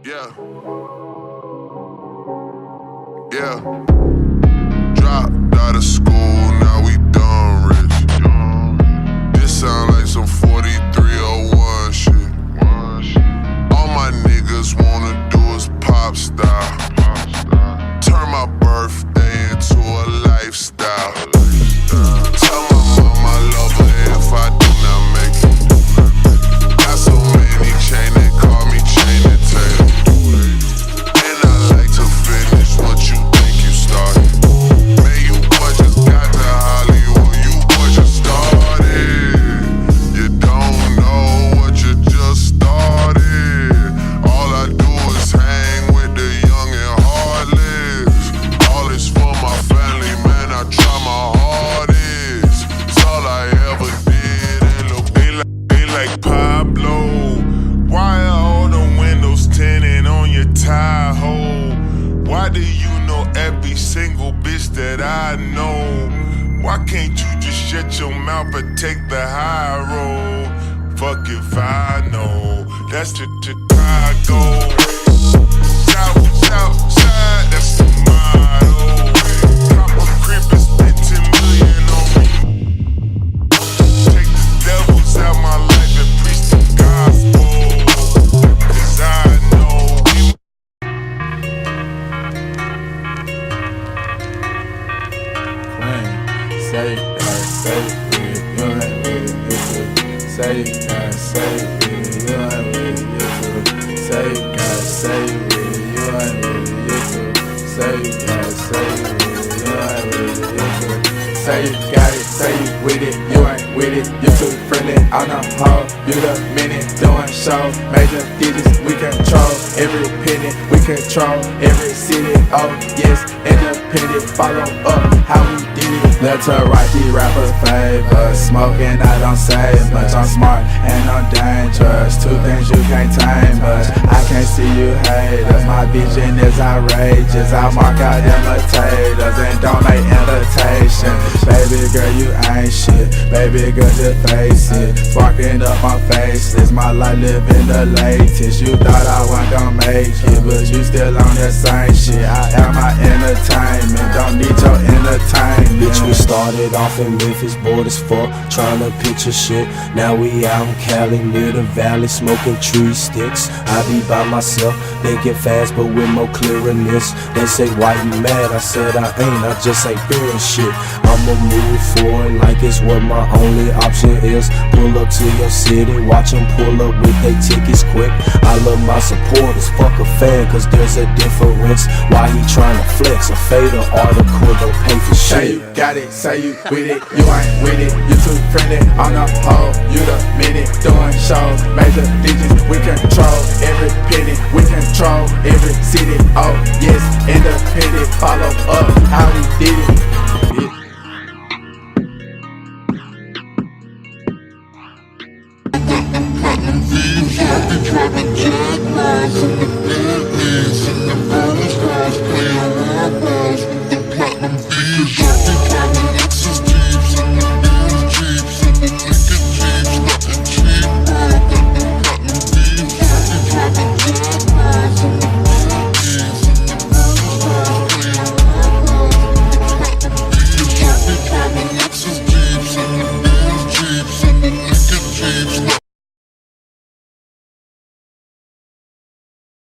Yeah. Yeah. Dropped out of school, now we done rich. This sound like some 4301 shit. All my niggas wanna do is pop style. Turn my birthday into a lifestyle. Tell my mom I love her if I do not make it. Got so many chain, they call me chain and tail. And I like to finish what you think you started. Man, you boys just got to Hollywood, you boys just started. You don't know what you just started. All I do is hang with the young and heartless. All is for my family, man, I try my hardest. It's all I ever did, and look, they like Pablo. Why are all the windows tinted on your Tahoe? Why do you know every single bitch that I know? Why can't you just shut your mouth and take the high road? Fuck if I know, that's the Chicago. South side, that's the motto. Cop a crib and spend 10 million on me. Take the devils out my life and preach the gospel. Cause I know we Say it, you ain't with it, you too. Say it, God, say it, you ain't with it, you too. Say it, God, say it, you ain't with it, you too. Say it, God, say it, you ain't with it, you too. Say you got it, say you with it, you ain't with it, you too friendly on the hoe, you the minute, doing shows, major digits, we control every penny, we control every city, oh yes, independent, follow up how we did it. Left to right, these rappers favor, smoking, I don't say much, I'm smart and I'm dangerous, two things you can't tame much, I can't see you haters, my vision is outrageous, I mark out imitators and don't make imitation. Baby girl, you ain't shit. Baby girl, just face it. Sparking up my face. It's my life living the latest. You thought I wasn't gonna make it, but you still on that same shit. I am my entertainment. Don't need your entertainment. Bitch, we started off in Memphis, bored as fuck, trying to picture shit. Now we out in Cali, near the valley, smoking tree sticks. I be by myself, thinking fast, but with more clearness. They say, why you mad? I said, I ain't, I just ain't feeling shit. I'ma move forward like it's what my only option is. Pull up to your city, watch them pull up with they tickets quick. I love my supporters, fuck a fan, cause there's a difference. Why he tryna flex? A fatal article don't pay for shit. Say you got it, say you with it, you ain't with it, you too friendly on the hoe, you the minute, doing shows, major digits, we control every penny, we control every city, oh yes, independent, follow up